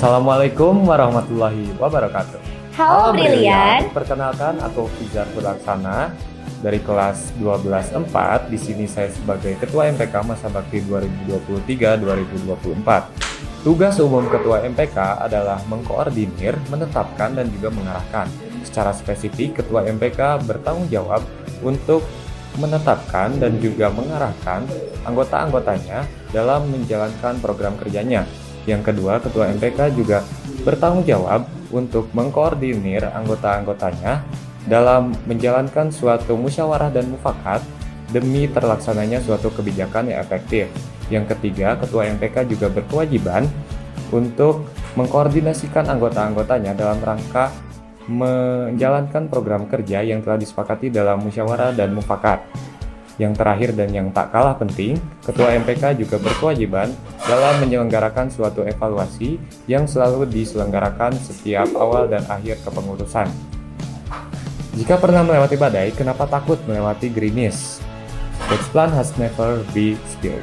Assalamualaikum warahmatullahi wabarakatuh. Halo Brilian. Perkenalkan, aku Fizar Pulaksana dari kelas 12-4. Di sini saya sebagai Ketua MPK masa bakti 2023-2024. Tugas umum Ketua MPK adalah mengkoordinir, menetapkan, dan juga mengarahkan. Secara spesifik, Ketua MPK bertanggung jawab untuk menetapkan dan juga mengarahkan anggota-anggotanya dalam menjalankan program kerjanya. Yang kedua, Ketua MPK juga bertanggung jawab untuk mengkoordinir anggota-anggotanya dalam menjalankan suatu musyawarah dan mufakat demi terlaksananya suatu kebijakan yang efektif. Yang ketiga, Ketua MPK juga berkewajiban untuk mengkoordinasikan anggota-anggotanya dalam rangka menjalankan program kerja yang telah disepakati dalam musyawarah dan mufakat. Yang terakhir dan yang tak kalah penting, Ketua MPK juga berkewajiban dalam menyelenggarakan suatu evaluasi yang selalu diselenggarakan setiap awal dan akhir kepengurusan. Jika pernah melewati badai, kenapa takut melewati gerimis? God's plan has never been still.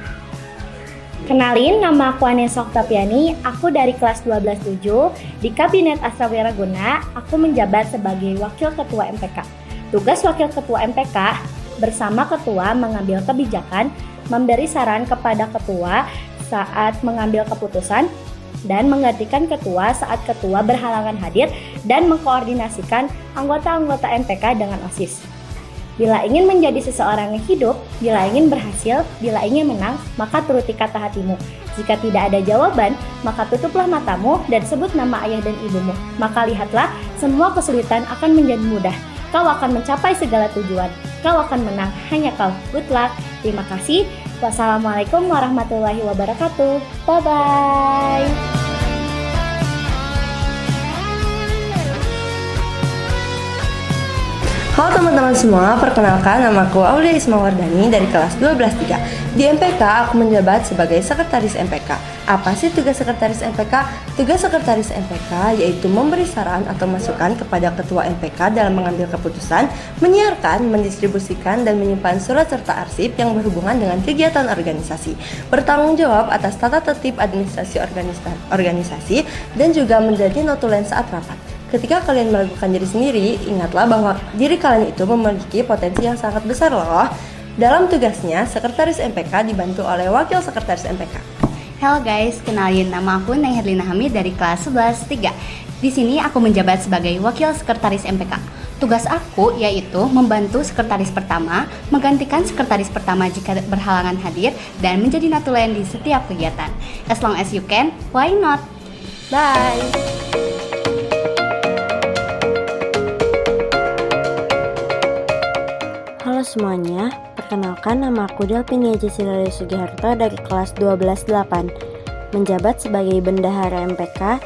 Kenalin, nama aku Anessa Oktaviani, aku dari kelas 12-7 di Kabinet Astra Wiraguna. Aku menjabat sebagai Wakil Ketua MPK. Tugas Wakil Ketua MPK bersama Ketua mengambil kebijakan, memberi saran kepada Ketua saat mengambil keputusan, dan menggantikan Ketua saat Ketua berhalangan hadir, dan mengkoordinasikan anggota-anggota MPK dengan OSIS. Bila ingin menjadi seseorang yang hidup, bila ingin berhasil, bila ingin menang, maka turuti kata hatimu. Jika tidak ada jawaban, maka tutuplah matamu dan sebut nama ayah dan ibumu. Maka lihatlah, semua kesulitan akan menjadi mudah. Kau akan mencapai segala tujuan. Kau akan menang, hanya kau. Good luck. Terima kasih. Wassalamualaikum warahmatullahi wabarakatuh. Bye-bye. Halo teman-teman semua, perkenalkan namaku Aulia Ismawardani dari kelas 12-3. Di MPK, aku menjabat sebagai Sekretaris MPK. Apa sih tugas Sekretaris MPK? Tugas Sekretaris MPK yaitu memberi saran atau masukan kepada Ketua MPK dalam mengambil keputusan, menyiarkan, mendistribusikan, dan menyimpan surat serta arsip yang berhubungan dengan kegiatan organisasi, bertanggung jawab atas tata tertib administrasi organisasi, dan juga menjadi notulen saat rapat. Ketika kalian melakukan diri sendiri, ingatlah bahwa diri kalian itu memiliki potensi yang sangat besar loh. Dalam tugasnya, Sekretaris MPK dibantu oleh Wakil Sekretaris MPK. Halo guys, kenalin, nama aku Neng Herlina Hamid dari kelas 11-3. Di sini aku menjabat sebagai Wakil Sekretaris MPK. Tugas aku yaitu membantu Sekretaris Pertama, menggantikan Sekretaris Pertama jika berhalangan hadir, dan menjadi notulen di setiap kegiatan. As long as you can, why not? Bye! Halo semuanya, perkenalkan nama aku Delpinia Jessica Sugiharto dari kelas 12-8, menjabat sebagai Bendahara MPK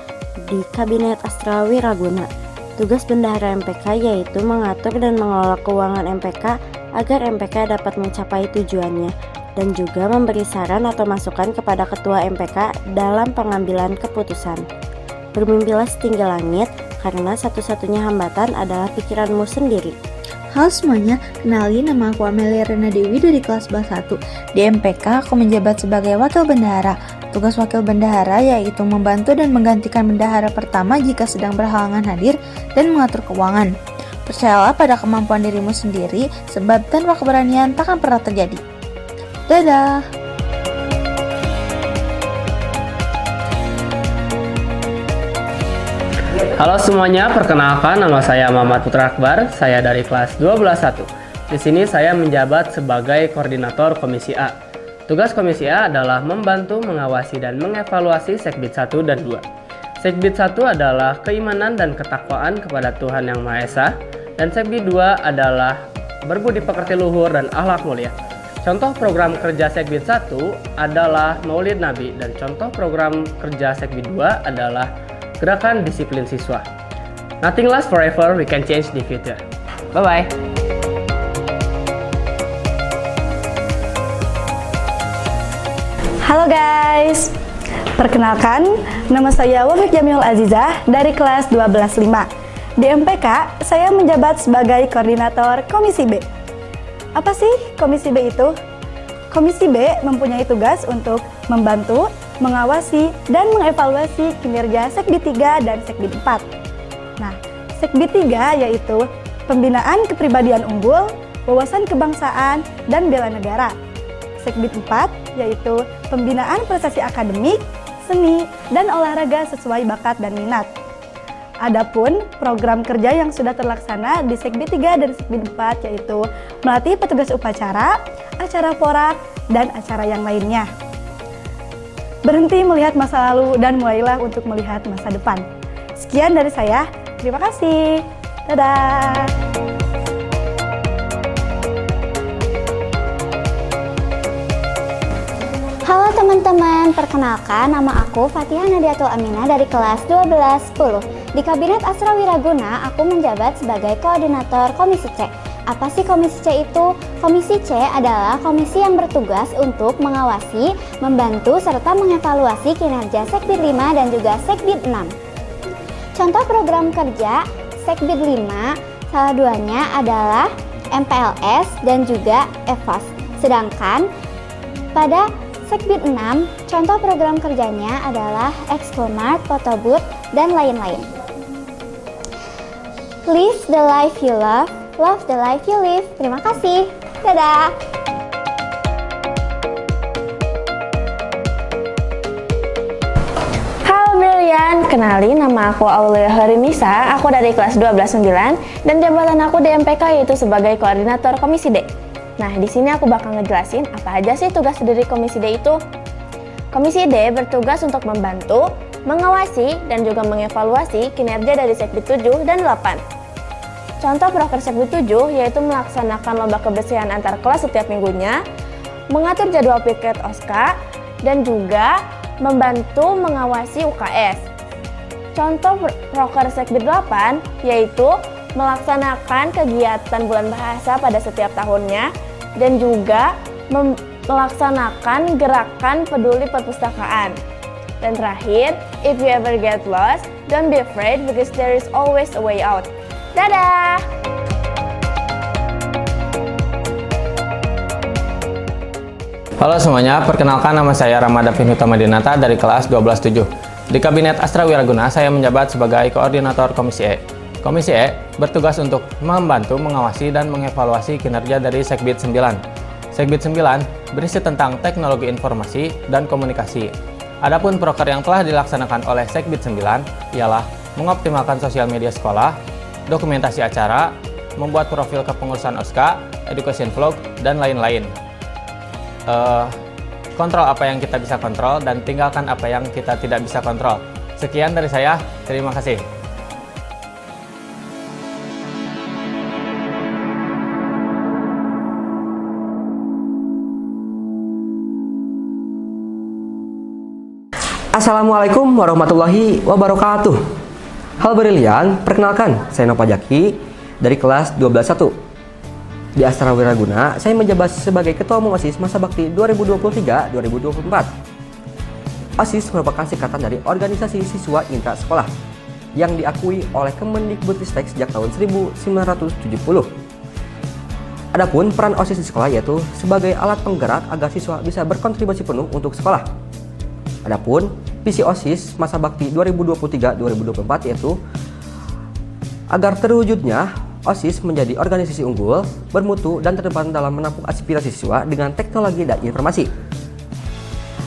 di Kabinet Astra Wiraguna. Tugas Bendahara MPK yaitu mengatur dan mengelola keuangan MPK agar MPK dapat mencapai tujuannya, dan juga memberi saran atau masukan kepada Ketua MPK dalam pengambilan keputusan. Bermimpilah setinggi langit, karena satu-satunya hambatan adalah pikiranmu sendiri. Halo semuanya, kenalin, nama aku Amelia Rena Dewi dari kelas 11-1. Di MPK, aku menjabat sebagai Wakil Bendahara. Tugas Wakil Bendahara yaitu membantu dan menggantikan Bendahara Pertama jika sedang berhalangan hadir dan mengatur keuangan. Percayalah pada kemampuan dirimu sendiri, sebab tanpa keberanian takkan pernah terjadi. Dadah! Halo semuanya, perkenalkan nama saya Muhammad Putra Akbar, saya dari kelas 12-1. Di sini saya menjabat sebagai koordinator Komisi A. Tugas Komisi A adalah membantu, mengawasi, dan mengevaluasi Sekbid 1 dan 2. Sekbid 1 adalah keimanan dan ketakwaan kepada Tuhan Yang Maha Esa, dan Sekbid 2 adalah berbudi pekerti luhur dan akhlak mulia. Contoh program kerja Sekbid 1 adalah Maulid Nabi, dan contoh program kerja Sekbid 2 adalah Gerakan Disiplin Siswa. Nothing lasts forever, we can change the future. Bye-bye. Halo guys, perkenalkan, nama saya Wafik Jamil Azizah dari kelas 12-5. Di MPK, saya menjabat sebagai koordinator Komisi B. Apa sih Komisi B itu? Komisi B mempunyai tugas untuk membantu, mengawasi, dan mengevaluasi kinerja Sekbid 3 dan Sekbid 4. Nah, Sekbid 3 yaitu pembinaan kepribadian unggul, wawasan kebangsaan, dan bela negara. Sekbid 4 yaitu pembinaan prestasi akademik, seni, dan olahraga sesuai bakat dan minat. Adapun program kerja yang sudah terlaksana di Sekbid 3 dan Sekbid 4 yaitu melatih petugas upacara, acara porak, dan acara yang lainnya. Berhenti melihat masa lalu dan mulailah untuk melihat masa depan. Sekian dari saya, terima kasih. Dadah! Halo teman-teman, perkenalkan nama aku Fatihah Nadiatul Aminah dari kelas 1210. Di Kabinet Astra Wiraguna, aku menjabat sebagai koordinator Komisi C. Apa sih Komisi C itu? Komisi C adalah komisi yang bertugas untuk mengawasi, membantu, serta mengevaluasi kinerja Sekbid 5 dan juga Sekbid 6. Contoh program kerja Sekbid 5, salah duanya adalah MPLS dan juga EVAS. Sedangkan pada Sekbid 6, contoh program kerjanya adalah Explomart, Photobooth, dan lain-lain. Live the life you love the life you live. Terima kasih. Dadah! Halo Brilian, kenalin nama aku Aulia Harinisa, aku dari kelas 12-9 dan jabatan aku di MPK yaitu sebagai koordinator Komisi D. Nah, di sini aku bakal ngejelasin apa aja sih tugas dari Komisi D itu. Komisi D bertugas untuk membantu, mengawasi, dan juga mengevaluasi kinerja dari Sekbid 7 dan 8. Contoh proker Sekbid 7 yaitu melaksanakan lomba kebersihan antar kelas setiap minggunya, mengatur jadwal piket OSKA, dan juga membantu mengawasi UKS. Contoh proker Sekbid 8 yaitu melaksanakan kegiatan bulan bahasa pada setiap tahunnya dan juga melaksanakan gerakan peduli perpustakaan. Dan terakhir, if you ever get lost, don't be afraid because there is always a way out. Dadah! Halo semuanya, perkenalkan nama saya Ramada Finutama Dinata dari kelas 12-7. Di Kabinet Astra Wiraguna, saya menjabat sebagai koordinator Komisi E. Komisi E bertugas untuk membantu, mengawasi, dan mengevaluasi kinerja dari Sekbid 9. Sekbid 9 berisi tentang teknologi informasi dan komunikasi. Adapun proker yang telah dilaksanakan oleh Sekbid 9 ialah mengoptimalkan sosial media sekolah, dokumentasi acara, membuat profil kepengurusan OSKA, education vlog, dan lain-lain. Kontrol apa yang kita bisa kontrol dan tinggalkan apa yang kita tidak bisa kontrol. Sekian dari saya, terima kasih. Assalamualaikum warahmatullahi wabarakatuh. Halo Brilian, perkenalkan, saya Nova Jaki dari kelas 12-1. Di Astra Wiraguna, saya menjabat sebagai Ketua Umum OSIS masa bakti 2023-2024. OSIS merupakan singkatan dari Organisasi Siswa Intra Sekolah yang diakui oleh Kemendikbudristek sejak tahun 1970. Adapun peran OSIS di sekolah yaitu sebagai alat penggerak agar siswa bisa berkontribusi penuh untuk sekolah. Adapun visi OSIS masa bakti 2023-2024 yaitu agar terwujudnya OSIS menjadi organisasi unggul, bermutu, dan terdepan dalam menampung aspirasi siswa dengan teknologi dan informasi.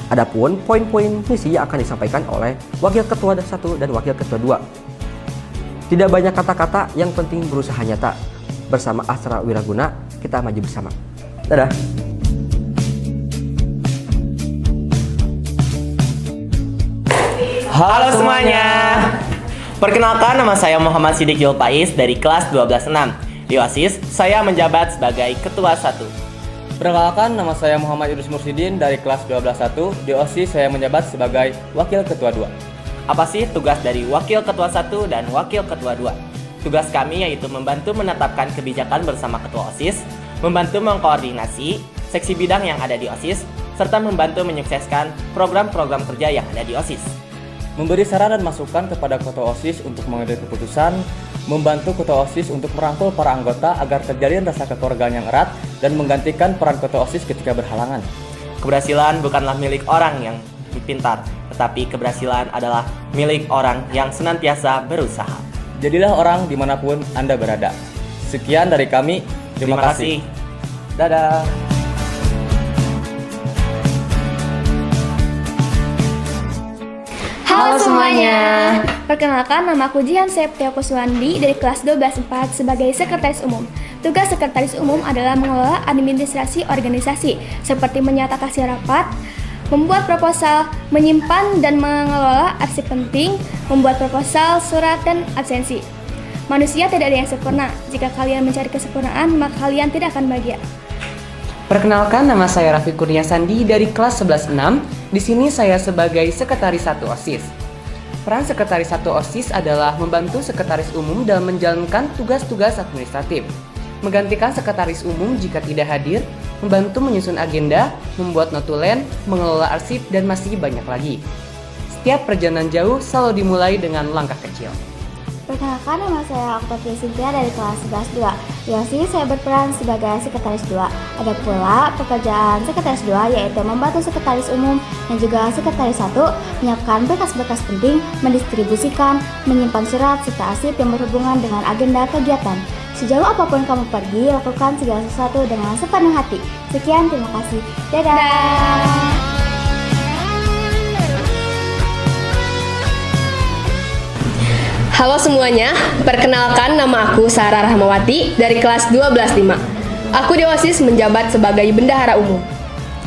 Adapun poin-poin misi yang akan disampaikan oleh Wakil Ketua 1 dan Wakil Ketua 2. Tidak banyak kata-kata, yang penting berusaha nyata. Bersama Astra Wiraguna, kita maju bersama. Dadah! Halo semuanya. Perkenalkan, nama saya Muhammad Sidik Julpais dari kelas 12-6. Di OSIS, saya menjabat sebagai Ketua 1. Perkenalkan, nama saya Muhammad Idrus Mursidin dari kelas 12-1. Di OSIS, saya menjabat sebagai Wakil Ketua 2. Apa sih tugas dari Wakil Ketua 1 dan Wakil Ketua 2? Tugas kami yaitu membantu menetapkan kebijakan bersama Ketua OSIS, membantu mengkoordinasi seksi bidang yang ada di OSIS, serta membantu menyukseskan program-program kerja yang ada di OSIS. Memberi saran dan masukan kepada Ketua OSIS untuk mengambil keputusan, membantu Ketua OSIS untuk merangkul para anggota agar terjalin rasa kekeluargaan yang erat, dan menggantikan peran Ketua OSIS ketika berhalangan. Keberhasilan bukanlah milik orang yang pintar, tetapi keberhasilan adalah milik orang yang senantiasa berusaha. Jadilah orang dimanapun Anda berada. Sekian dari kami. Terima kasih. Dadah. Halo semuanya. Perkenalkan, nama aku Jihan Septia Kuswandi dari kelas 12/4 sebagai sekretaris umum. Tugas sekretaris umum adalah mengelola administrasi organisasi seperti menyatak hasil rapat, membuat proposal, menyimpan dan mengelola arsip penting, membuat proposal, surat, dan absensi. Manusia tidak ada yang sempurna. Jika kalian mencari kesempurnaan, maka kalian tidak akan bahagia. Perkenalkan, nama saya Raffi Kurnia Sandi dari kelas 11/6. Di sini saya sebagai sekretaris 1 OSIS. Peran sekretaris 1 OSIS adalah membantu sekretaris umum dalam menjalankan tugas-tugas administratif, menggantikan sekretaris umum jika tidak hadir, membantu menyusun agenda, membuat notulen, mengelola arsip, dan masih banyak lagi. Setiap perjalanan jauh selalu dimulai dengan langkah kecil. Perkenalkan, nama saya Octavia Cynthia dari kelas 11/2. Di OSIS saya berperan sebagai sekretaris 2. Ada pula pekerjaan sekretaris 2 yaitu membantu sekretaris umum dan juga sekretaris 1 menyiapkan berkas-berkas penting, mendistribusikan, menyimpan surat serta arsip yang berhubungan dengan agenda kegiatan. Sejauh apapun kamu pergi, lakukan segala sesuatu dengan sepenuh hati. Sekian, terima kasih. Dadah. Halo semuanya, perkenalkan nama aku Sarah Rahmawati dari kelas 12/5. Aku di OSIS menjabat sebagai bendahara umum.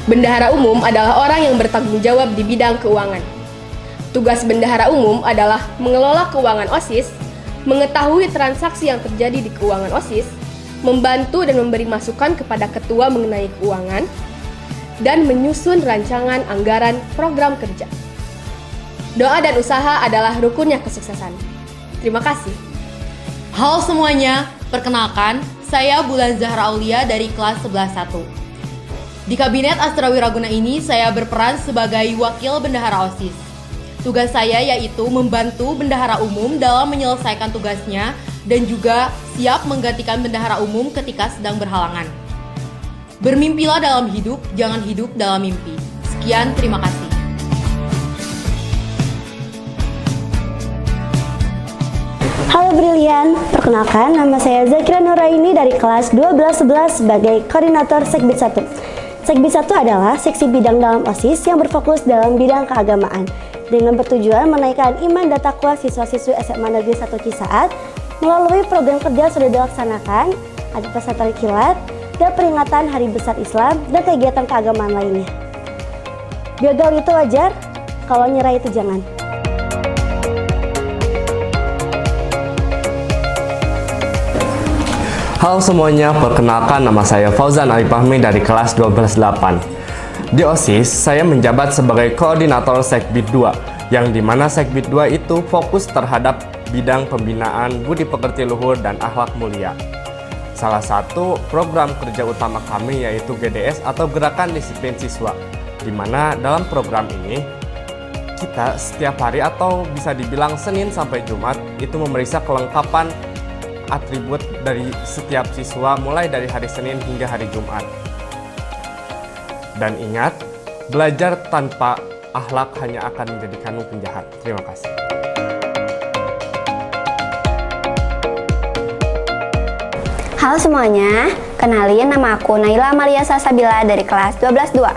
Bendahara umum adalah orang yang bertanggung jawab di bidang keuangan. Tugas bendahara umum adalah mengelola keuangan OSIS, mengetahui transaksi yang terjadi di keuangan OSIS, membantu dan memberi masukan kepada ketua mengenai keuangan, dan menyusun rancangan anggaran program kerja. Doa dan usaha adalah rukunnya kesuksesan. Terima kasih. Halo semuanya, perkenalkan, saya Bulan Zahra Aulia dari kelas 11/1. Di Kabinet Astra Wiraguna ini, saya berperan sebagai wakil bendahara OSIS. Tugas saya yaitu membantu bendahara umum dalam menyelesaikan tugasnya dan juga siap menggantikan bendahara umum ketika sedang berhalangan. Bermimpilah dalam hidup, jangan hidup dalam mimpi. Sekian, terima kasih. Halo Brilian, perkenalkan nama saya Zakira Nuraini dari kelas 12/11 sebagai koordinator Sekbid 1. Sekbid 1 adalah seksi bidang dalam OSIS yang berfokus dalam bidang keagamaan dengan bertujuan menaikkan iman dan takwa siswa-siswi SMA Negeri 1 Cisaat melalui program kerja sudah dilaksanakan, ada pesantren kilat, dan peringatan Hari Besar Islam dan kegiatan keagamaan lainnya. Gagal itu wajar, kalau nyerah itu jangan. Halo semuanya, perkenalkan nama saya Fauzan Ali Fahmi dari kelas 12/8. Di OSIS, saya menjabat sebagai koordinator Sekbid 2, yang dimana Sekbid 2 itu fokus terhadap bidang pembinaan budi pekerti luhur dan akhlak mulia. Salah satu program kerja utama kami yaitu GDS atau Gerakan Disiplin Siswa, di mana dalam program ini kita setiap hari atau bisa dibilang Senin sampai Jumat itu memeriksa kelengkapan atribut dari setiap siswa mulai dari hari Senin hingga hari Jumat. Dan ingat, belajar tanpa akhlak hanya akan menjadikanmu penjahat. Terima kasih. Halo semuanya, kenalin nama aku Naila Maria Salsabila dari kelas 12/2.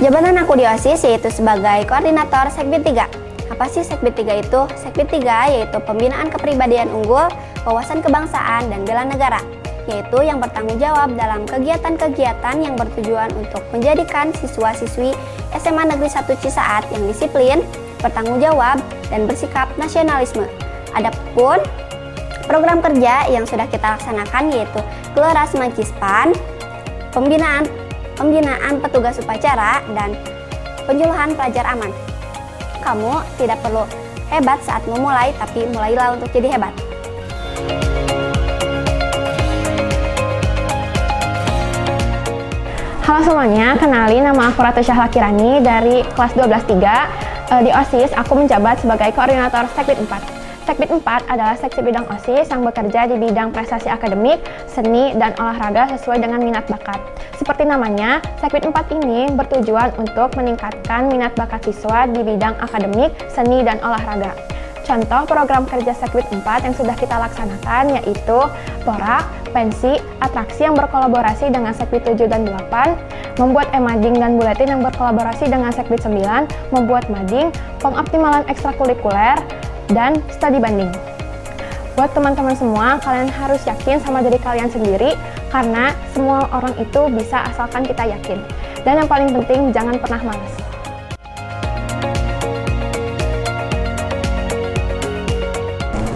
Jabatan aku di OSIS yaitu sebagai koordinator Sekbid 3. Apa sih Sekbid 3 itu? Sekbid 3 yaitu pembinaan kepribadian unggul, wawasan kebangsaan, dan bela negara, yaitu yang bertanggung jawab dalam kegiatan-kegiatan yang bertujuan untuk menjadikan siswa-siswi SMA Negeri 1 Cisaat yang disiplin, bertanggung jawab, dan bersikap nasionalisme. Adapun program kerja yang sudah kita laksanakan yaitu Gelora Semancispan, pembinaan petugas upacara, dan penyuluhan pelajar aman. Kamu tidak perlu hebat saat memulai, tapi mulailah untuk jadi hebat. Halo semuanya, kenalin nama aku Ratu Syahla Kirani dari kelas 12/3. Di OSIS, aku menjabat sebagai koordinator Sekbid 4. Sekbid 4 adalah seksi bidang OSIS yang bekerja di bidang prestasi akademik, seni, dan olahraga sesuai dengan minat bakat. Seperti namanya, Sekbid 4 ini bertujuan untuk meningkatkan minat bakat siswa di bidang akademik, seni, dan olahraga. Contoh program kerja Sekbid 4 yang sudah kita laksanakan yaitu Porak, Pensi, atraksi yang berkolaborasi dengan Sekbid 7 dan 8, membuat e-mading dan buletin yang berkolaborasi dengan Sekbid 9, membuat mading, pengoptimalan ekstrakurikuler, dan studi banding. Buat teman-teman semua, kalian harus yakin sama diri kalian sendiri karena semua orang itu bisa asalkan kita yakin. Dan yang paling penting, jangan pernah malas.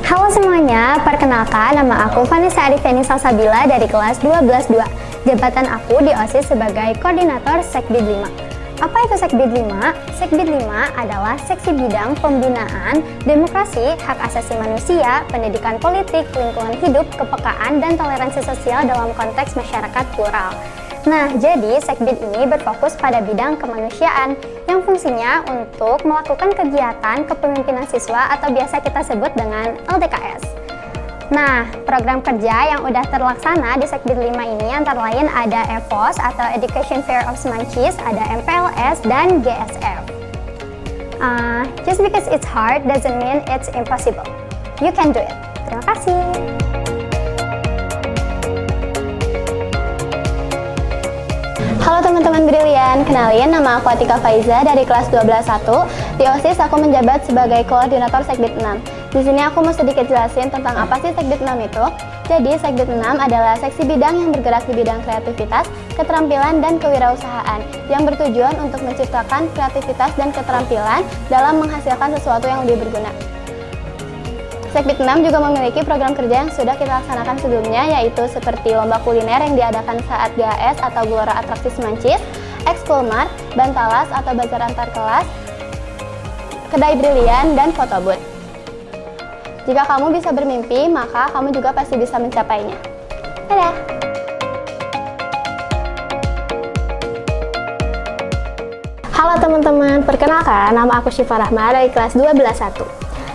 Halo semuanya, perkenalkan nama aku Vanessa Arifeni Salsabila dari kelas 12-2. Jabatan aku di OSIS sebagai Koordinator Sekbid 5. Apa itu Sekbid 5? Sekbid 5 adalah seksi bidang pembinaan, demokrasi, hak asasi manusia, pendidikan politik, lingkungan hidup, kepekaan, dan toleransi sosial dalam konteks masyarakat plural. Nah, jadi Sekbid ini berfokus pada bidang kemanusiaan yang fungsinya untuk melakukan kegiatan kepemimpinan siswa atau biasa kita sebut dengan LDKS. Nah, program kerja yang udah terlaksana di Sekbid 5 ini antara lain ada EFOS atau Education Fair of Semancis, ada MPLS, dan GSF. Just because it's hard doesn't mean it's impossible. You can do it. Terima kasih. Halo teman-teman brilian, kenalin nama aku Atika Faiza dari kelas 12-1. Di OSIS aku menjabat sebagai koordinator Sekbid 6. Di sini aku mau sedikit jelasin tentang apa sih Sekbid 6 itu. Jadi Sekbid 6 adalah seksi bidang yang bergerak di bidang kreativitas, keterampilan, dan kewirausahaan yang bertujuan untuk menciptakan kreativitas dan keterampilan dalam menghasilkan sesuatu yang lebih berguna. Sekbid 6 juga memiliki program kerja yang sudah kita laksanakan sebelumnya, yaitu seperti lomba kuliner yang diadakan saat GAS atau Gelora Atraksi Semancis, Ekskulmart, Bantalas atau Bazar Antar Kelas, Kedai Brilian, dan Photobooth. Jika kamu bisa bermimpi, maka kamu juga pasti bisa mencapainya. Dadah! Halo teman-teman, perkenalkan nama aku Syifa Rahma dari kelas 12-1.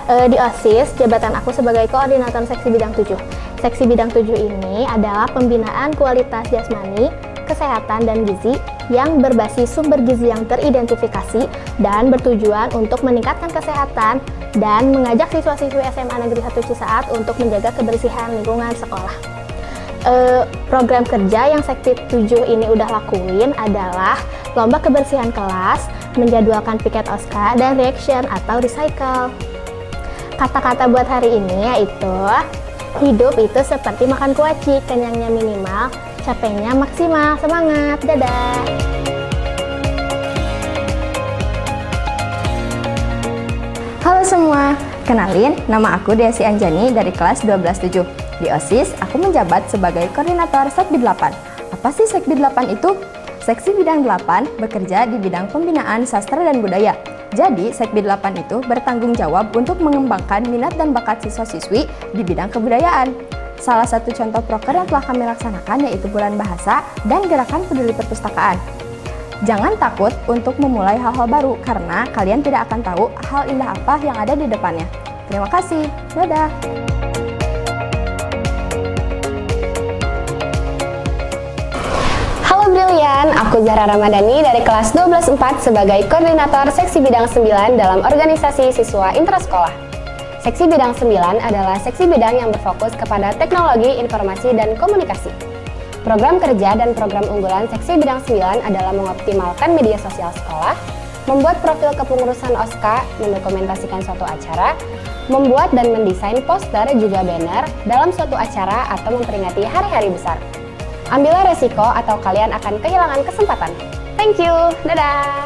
Di OSIS, jabatan aku sebagai koordinator seksi bidang 7. Seksi bidang 7 ini adalah pembinaan kualitas jasmani, kesehatan, dan gizi yang berbasis sumber gizi yang teridentifikasi dan bertujuan untuk meningkatkan kesehatan dan mengajak siswa-siswi SMA Negeri 1 Cisaat untuk menjaga kebersihan lingkungan sekolah. Program kerja yang Sekbid 7 ini udah lakuin adalah lomba kebersihan kelas, menjadwalkan piket OSKA, dan reaction atau recycle. Kata-kata buat hari ini yaitu, hidup itu seperti makan kuaci, kenyangnya minimal, capeknya maksimal. Semangat, dadah! Halo semua, kenalin nama aku Desi Anjani dari kelas 12-7. Di OSIS, aku menjabat sebagai koordinator Sekbid 8. Apa sih Sekbid 8 itu? Seksi bidang 8 bekerja di bidang pembinaan sastra dan budaya. Jadi, Sekbid 8 itu bertanggung jawab untuk mengembangkan minat dan bakat siswa-siswi di bidang kebudayaan. Salah satu contoh proker yang telah kami laksanakan yaitu Bulan Bahasa dan Gerakan Peduli Perpustakaan. Jangan takut untuk memulai hal-hal baru karena kalian tidak akan tahu hal indah apa yang ada di depannya. Terima kasih. Dadah. Halo Brilian, aku Zahra Ramadhani dari kelas 12-4 sebagai koordinator seksi bidang 9 dalam organisasi siswa intrasekolah. Seksi bidang 9 adalah seksi bidang yang berfokus kepada teknologi, informasi, dan komunikasi. Program kerja dan program unggulan seksi bidang 9 adalah mengoptimalkan media sosial sekolah, membuat profil kepengurusan OSKA, mendokumentasikan suatu acara, membuat dan mendesain poster juga banner dalam suatu acara atau memperingati hari-hari besar. Ambillah resiko atau kalian akan kehilangan kesempatan. Thank you, dadah!